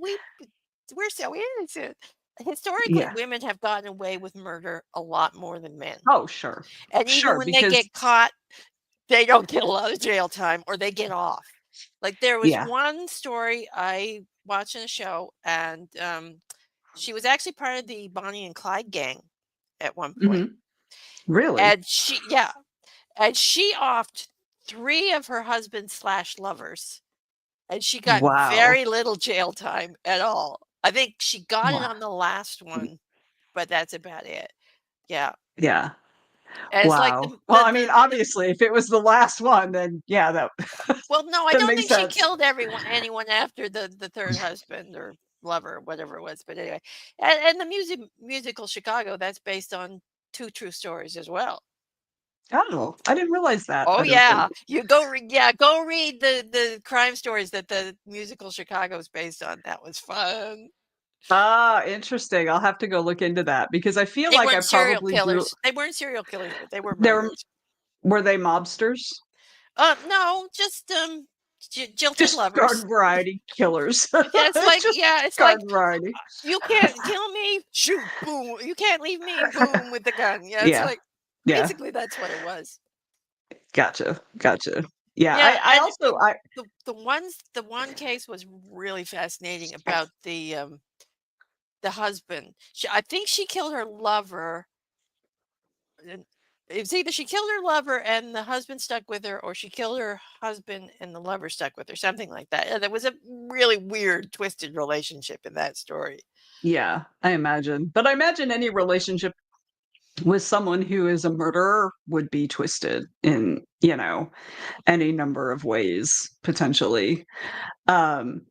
we're so innocent. Historically, Yeah. women have gotten away with murder a lot more than men, Oh, sure. and even Sure, when they because get caught they don't get a lot of jail time or they get off. Like, there was yeah. one story I watched in a show, and, she was actually part of the Bonnie and Clyde gang at one point, Mhm. Really? and she offed 3 of her husband's/lovers, slash lovers, and she got Wow. very little jail time at all. I think she got it Wow. on the last one, but that's about it. Yeah, Yeah. and it's like Wow. Well, I mean, obviously, if it was the last one, then yeah, that well, no, I that don't makes think she sense. killed anyone after the 3rd husband or lover, whatever it was, but anyway. And the musical Chicago, that's based on 2 true stories as well. Oh, I didn't realize that, Oh, I don't think. yeah. You go read yeah, go read the crime stories that the musical Chicago is based on. That was fun. Ah, interesting. I'll have to go look into that because I feel They like I weren't serial probably grew killers. They weren't serial killers, but they were there murderers. were they mobsters? No, just, jilted Just lovers. garden variety killers. Just Yeah, it's like garden variety. you can't kill me, shoot, boom. You can't leave me, boom, with the gun. Yeah, it's Yeah. like Yeah. basically that's what it was. Gotcha. Gotcha. Yeah, Yeah, I and also I the one case was really fascinating about the husband. I think she killed her lover. And it was either she killed her lover and the husband stuck with her, or she killed her husband and the lover stuck with her, something like that. And there was a really weird, twisted relationship in that story. yeah, I imagine. But I imagine any relationship with someone who is a murderer would be twisted in, any number of ways potentially. Um,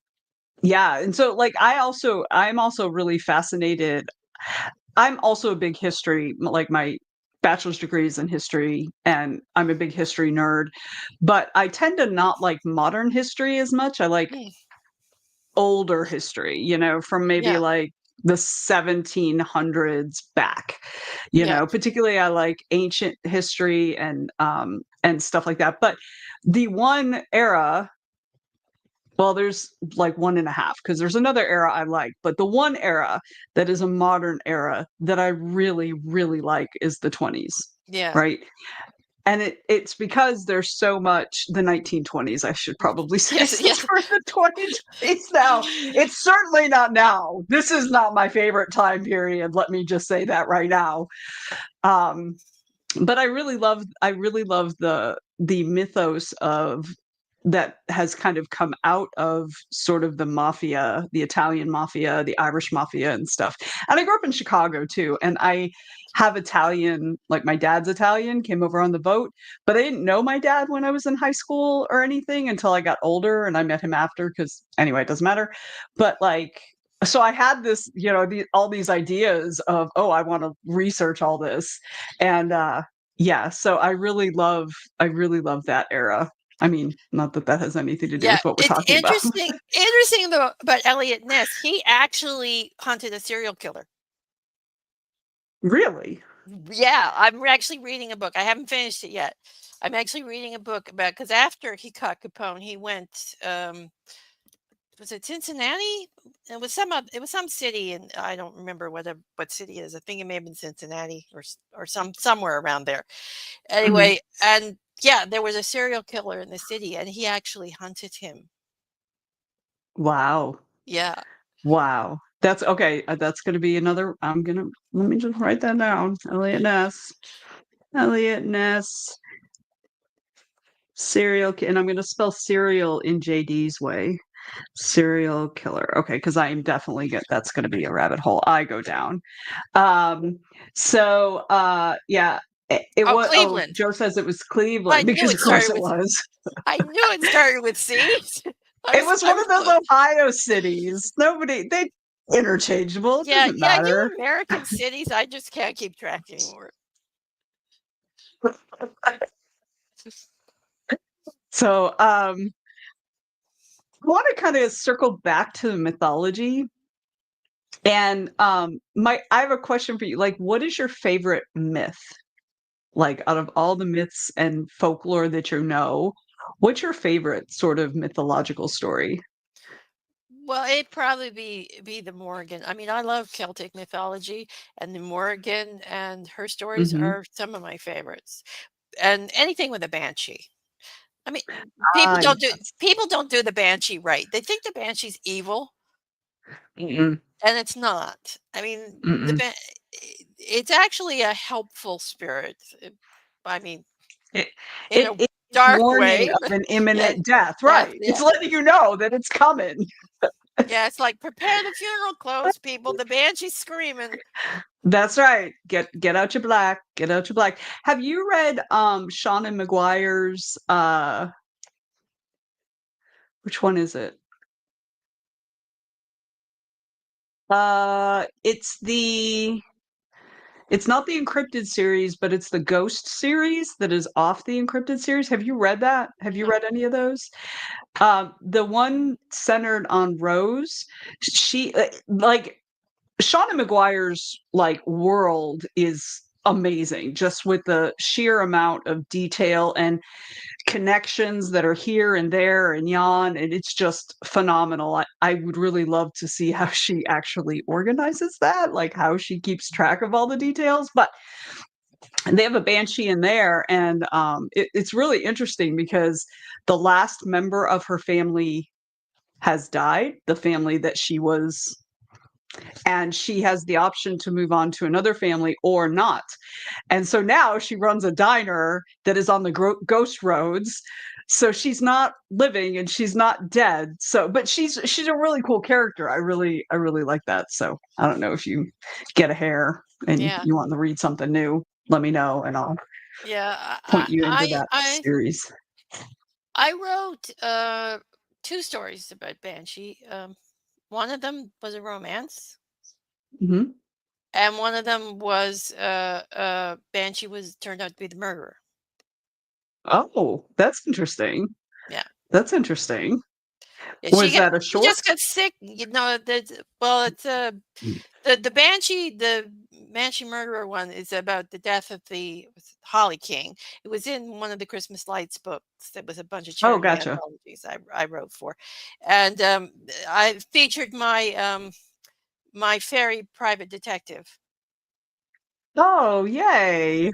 yeah, and so like I'm also really fascinated. I'm also a big history, like my bachelor's degree is in history and I'm a big history nerd, but I tend to not like modern history as much. I like Mm, older history, from maybe yeah, like the 1700s back. yeah, Particularly I like ancient history and stuff like that. But the one era, well, there's like one and a half because there's another era I like, but the one era that is a modern era that I really, really like is the 20s, yeah. right? And it's because there's so much the 1920s, I should probably say, Yes, since yes. we're in the 2020s now. It's certainly not now. This is not my favorite time period. Let me just say that right now. Um, but I really love the mythos of that has kind of come out of sort of the mafia, the Italian mafia, the Irish mafia and stuff. And I grew up in Chicago too. And I have Italian, like my dad's Italian, came over on the boat, but I didn't know my dad when I was in high school or anything until I got older and I met him after because anyway, it doesn't matter. But like so I had this, all these ideas of, oh, I want to research all this. And yeah, so I really love that era. I mean, not that that has anything to do Yeah, with what we're it's talking about. interesting though about Elliot Ness. He actually hunted a serial killer. Really? Yeah, I'm actually reading a book. I haven't finished it yet. I'm actually reading a book about because after he caught Capone, he went. Was it Cincinnati? It was some city, and I don't remember what city it is. I think it may have been Cincinnati or somewhere around there. Mhm. Anyway, and yeah, there was a serial killer in the city, and he actually hunted him. Wow. Yeah. Wow. That's okay. That's going to be another. Let me just write that down. Elliot Ness. Elliot Ness, and I'm going to spell serial in JD's way. Serial killer. Okay, because I am definitely that's going to be a rabbit hole I go down. Yeah, it Oh, was. Oh, Cleveland. Joe says it was I Cleveland knew because, it of course, started it with. was. I knew it started with C. It was I one was of those close. Ohio cities. They interchangeable. It Yeah, doesn't yeah, matter. you American cities, I just can't keep track anymore. So, I want to kind of circle back to the mythology. And I have a question for you. Like, what is your favorite myth? Like, out of all the myths and folklore that you know, what's your favorite sort of mythological story? Well, it'd probably be the Morrigan. I mean, I love Celtic mythology, and the Morrigan and her stories Hmm. are some of my favorites. And anything with a banshee. I mean, Ah, yes. people don't do the banshee right. They think the banshee's evil, Mm-mm, and it's not. I mean, mm-mm. it's actually a helpful spirit. I mean, It, in it a it is dark warning way, of but an yeah, imminent death, death, right? It's yeah. letting you know that it's coming. Yeah, it's like prepare the funeral clothes, people. The banshee's screaming. That's right. Get out your black. Get out your black. Have you read Sean and McGuire's which one is it? It's not the encrypted series, but it's the ghost series that is off the encrypted series. Have you read that? Have you No. read any of those? The one centered on Rose, she like Shauna McGuire's like world is amazing, just with the sheer amount of detail and connections that are here and there and yon, and it's just phenomenal. I would really love to see how she actually organizes that, like how she keeps track of all the details. But they have a banshee in there, and it's really interesting because the last member of her family has died, the family that she was, and she has the option to move on to another family or not. And so now she runs a diner that is on the ghost roads. So she's not living and she's not dead. So, but she's a really cool character. I really like that. So I don't know if you get a hair and Yeah, you want to read something new, let me know and I'll yeah. point you into that series. I wrote 2 stories about Banshee. One of them was a romance, Hmm. and one of them was Banshee was turned out to be the murderer. Oh, that's interesting. Yeah. That's interesting. Yeah, Was that a she short? just got sick. Well, it's the Banshee murderer one is about the death of the Holly King. It was in one of the Christmas Lights books. That was a bunch of Oh, charity gotcha. anthologies I wrote for, and I featured my fairy private detective. Oh, yay.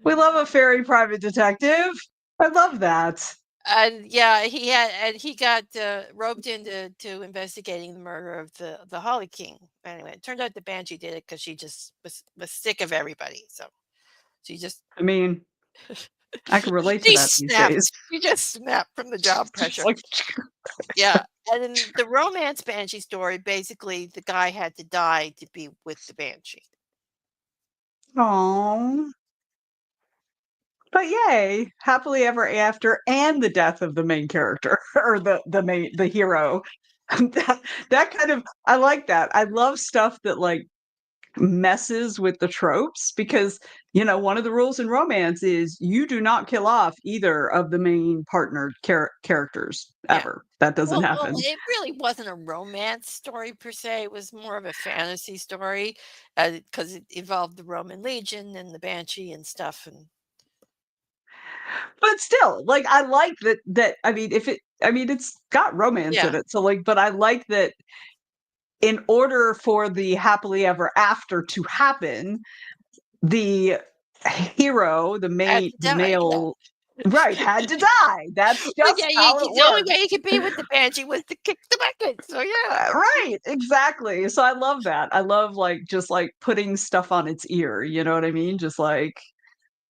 We love a fairy private detective. I love that. And yeah, he got roped into investigating the murder of the Holly King. Anyway, it turned out the Banshee did it because she just was sick of everybody. So she just I mean, I can relate to she that these days. snapped. She just snapped from the job Just pressure. like, Yeah, and in the romance Banshee story, basically the guy had to die to be with the Banshee. oh, but yay, happily ever after, and the death of the main character or the hero. That kind of, I like that. I love stuff that like messes with the tropes because one of the rules in romance is you do not kill off either of the main partnered characters Yeah. ever. That doesn't Well, happen. it really wasn't a romance story per se. It was more of a fantasy story because it involved the Roman legion and the Banshee and stuff. And But still, like I like that I mean if it I mean it's got romance yeah, in it. So like but I like that in order for the happily ever after to happen, the hero, had to the die. Yeah. male, right, had to die. That's Well, just yeah, how it the only works. way you could be with the Banshee was to kick the bucket. So yeah. Right, exactly. So I love that. I love like just like putting stuff on its ear, you know what I mean? Just like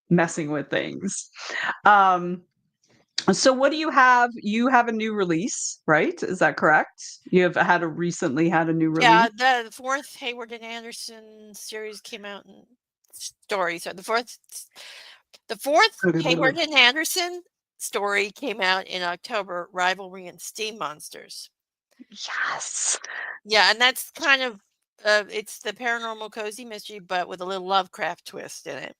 messing with things. So what do you have? You have a new release, right? Is that correct? You have recently had a new release? Yeah, the fourth Hayward and Anderson series came out in story. So the fourth Hayward and Anderson story came out in October, Rivalry and Steam Monsters. Yes. Yeah, and that's kind of it's the paranormal cozy mystery, but with a little Lovecraft twist in it.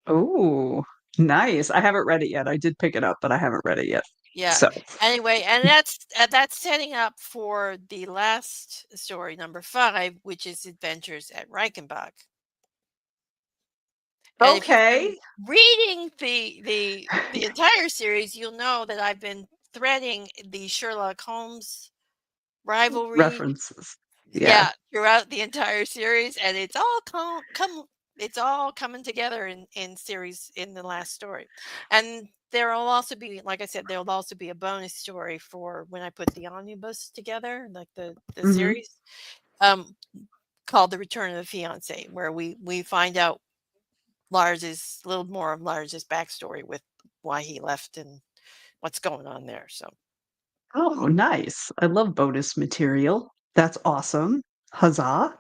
Oh, nice. I haven't read it yet. I did pick it up, but I haven't read it yet. Yeah. So, Anyway, and that's setting up for the last story, number 5, which is Adventures at Reichenbach. And if you've okay. been reading the entire series, you'll know that I've been threading the Sherlock Holmes rivalry, References. Yeah. yeah, throughout the entire series, and it's all coming together in series in the last story. And there will also be, like I said, there will also be a bonus story for when I put the omnibus together, like the Mhm. series, called The Return of the Fiancé, where we find out a little more of Lars's backstory with why he left and what's going on there. So Oh, nice. I love bonus material. That's awesome. Huzzah.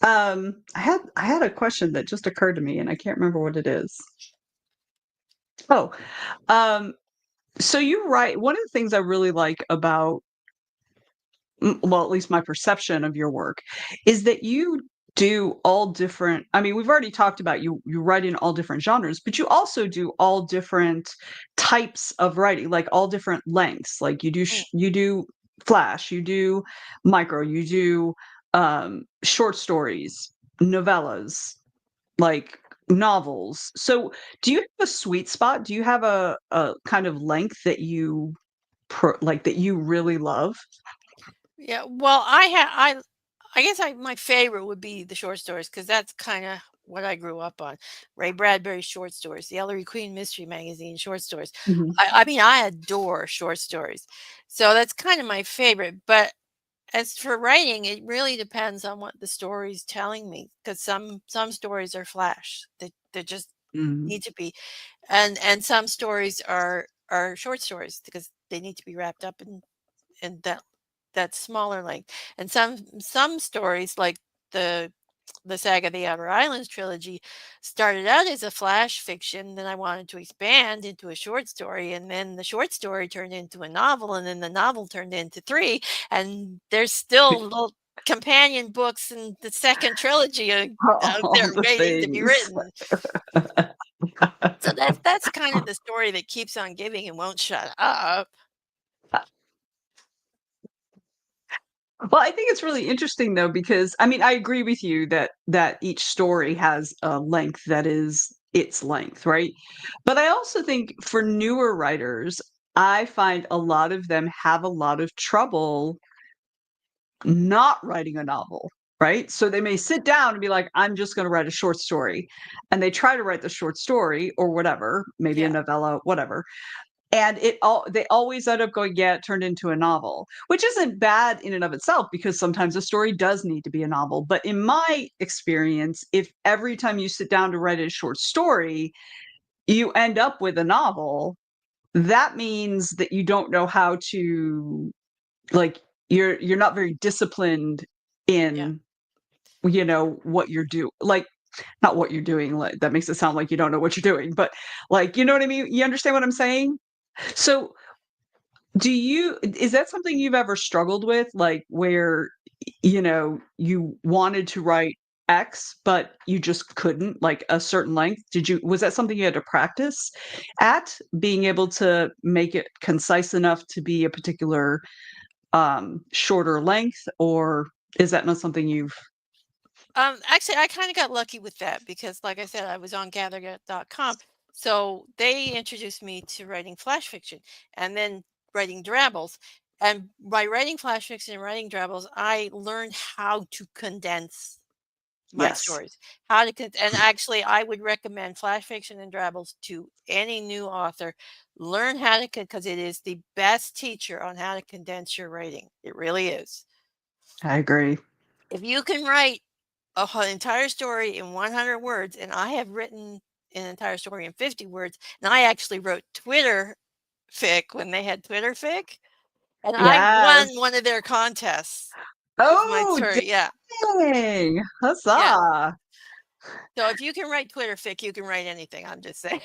I had a question that just occurred to me and I can't remember what it is. Oh, um, so you write one of the things I really like about well, at least my perception of your work is that you do all different. I mean, we've already talked about you write in all different genres, but you also do all different types of writing, like all different lengths. Like you do flash, you do micro, you do short stories, novellas, like novels. So, do you have a sweet spot? Do you have a kind of length that like that you really love? yeah, well, I guess my favorite would be the short stories because that's kind of what I grew up on. Ray Bradbury's short stories, the Ellery Queen Mystery Magazine short stories. Mhm. I mean, I adore short stories, so that's kind of my favorite. But as for writing, it really depends on what the story's telling me because some stories are flash. They just Mhm. need to be, and some stories are short stories because they need to be wrapped up in that smaller length. And some stories like the the Saga of the Outer Islands trilogy started out as a flash fiction, then I wanted to expand into a short story, and then the short story turned into a novel, and then the novel turned into 3, and there's still little companion books in the second trilogy out All there the waiting to be things. written. So that's kind of the story that keeps on giving and won't shut up. Well, I think it's really interesting though, because I mean, I agree with you that each story has a length that is its length, right? But I also think for newer writers, I find a lot of them have a lot of trouble not writing a novel, right? So they may sit down and be like, I'm just going to write a short story. And they try to write the short story or whatever, maybe a Yeah, novella, whatever. And they always end up going, yeah, it turned into a novel, which isn't bad in and of itself because sometimes a story does need to be a novel. But in my experience, if every time you sit down to write a short story, you end up with a novel, that means that you don't know how to like you're not very disciplined yeah. in what you're do like not what you're doing, like that makes it sound like you don't know what you're doing, but like you know what I mean, you understand what I'm saying? So is that something you've ever struggled with, like where you wanted to write X but you just couldn't, like a certain length? Was that something you had to practice at being able to make it concise enough to be a particular shorter length, or is that not something you've Actually, I kind of got lucky with that because, like I said, I was on gatherget.com. So they introduced me to writing flash fiction and then writing drabbles. And by writing flash fiction and writing drabbles, I learned how to condense my yes, stories. And actually, I would recommend flash fiction and drabbles to any new author. Learn how to, because it is the best teacher on how to condense your writing. It really is. I agree. If you can write entire story in 100 words, and I have written an entire story in 50 words. And I actually wrote Twitter fic when they had Twitter fic. And I won one of their contests. Oh, Yeah. dang. Huzzah. Yeah. So if you can write Twitter fic, you can write anything. I'm just saying.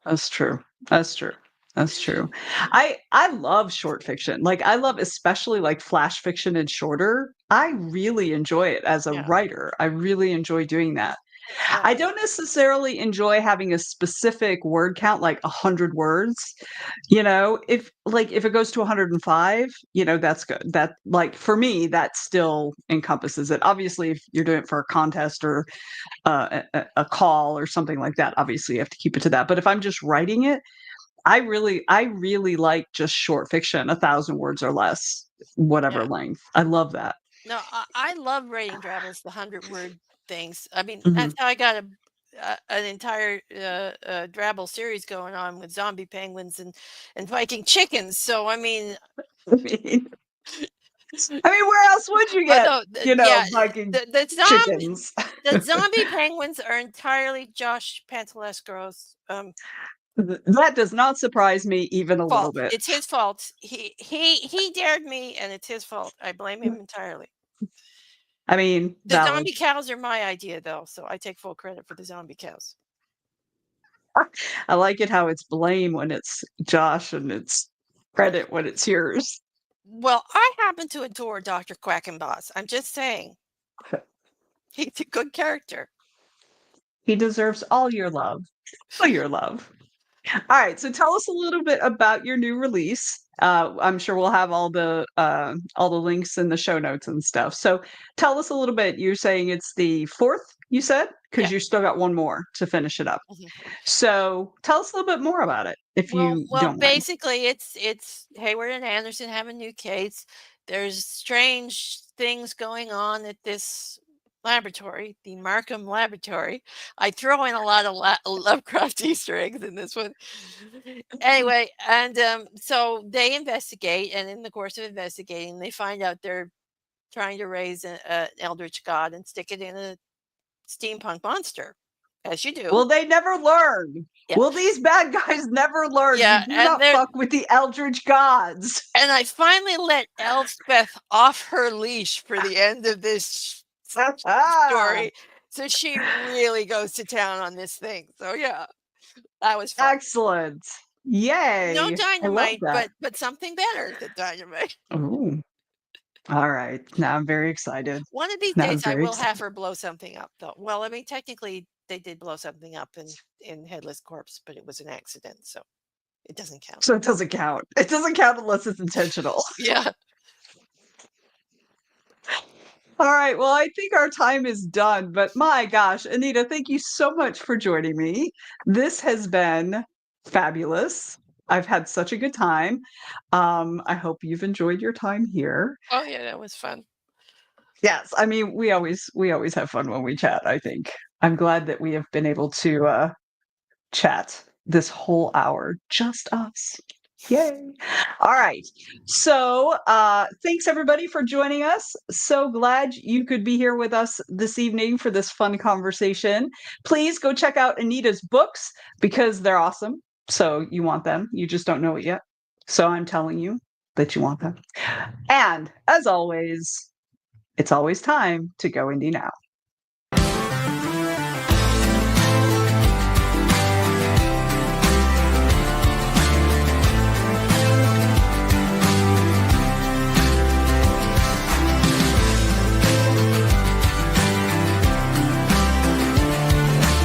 That's true. That's true. That's true. I love short fiction. Like I love especially like flash fiction and shorter. I really enjoy it as a writer. I really enjoy doing that. Yeah. I don't necessarily enjoy having a specific word count, like 100 words. You know, if it goes to 105, you know, that's good. That like for me, that still encompasses it. Obviously, if you're doing it for a contest or a call or something like that, obviously you have to keep it to that. But if I'm just writing it, I really like just short fiction, 1,000 words or less, whatever length. I love that. No, I love writing dabbles, the 100-word things. I mean, Mhm. that's how I got an entire Drabble series going on with zombie penguins and Viking chickens. So I mean, where else would you get, Viking chickens? The zombie penguins are entirely Josh Pantalesco's That does not surprise me even a little bit. It's his fault. He dared me, and it's his fault. I blame him entirely. I mean, the zombie cows are my idea, though, so I take full credit for the zombie cows. I like it how it's blame when it's Josh and it's credit when it's yours. Well, I happen to adore Dr. Quackenboss. I'm just saying. He's a good character. He deserves all your love. All your love. All right, so tell us a little bit about your new release. I'm sure we'll have all the links in the show notes and stuff. So tell us a little bit. You're saying it's the 4th, you said? Because you still got one more to finish it up. Mm-hmm. So tell us a little bit more about it, if you don't mind. Basically, it's Hayward and Anderson have a new case. There's strange things going on at this laboratory, the Markham Laboratory. I throw in a lot of Lovecraft Easter eggs in this one. Anyway, and so they investigate, and in the course of investigating, they find out they're trying to raise an eldritch god and stick it in a steampunk monster, as you do. Will they never learn? Yeah. Will these bad guys never learn? Yeah, you do not fuck with the eldritch gods. And I finally let Elspeth off her leash for the end of this story. So she really goes to town on this thing. So yeah, that was fun. Excellent. Yay. No dynamite, but something better than dynamite. Ooh. All right. Now I'm very excited. One of these days I will have her blow something up, though. Well, I mean, technically they did blow something up in Headless Corpse, but it was an accident, so it doesn't count. So it doesn't count. It doesn't count unless it's intentional. Yeah. All right. Well, I think our time is done, but my gosh, Anita, thank you so much for joining me. This has been fabulous. I've had such a good time. I hope you've enjoyed your time here. Oh yeah, that was fun. Yes, I mean, we always have fun when we chat, I think. I'm glad that we have been able to chat this whole hour, just us. Yay. All right. So thanks everybody for joining us. So glad you could be here with us this evening for this fun conversation. Please go check out Anita's books because they're awesome. So you want them. You just don't know it yet. So I'm telling you that you want them. And as always, it's always time to go indie now.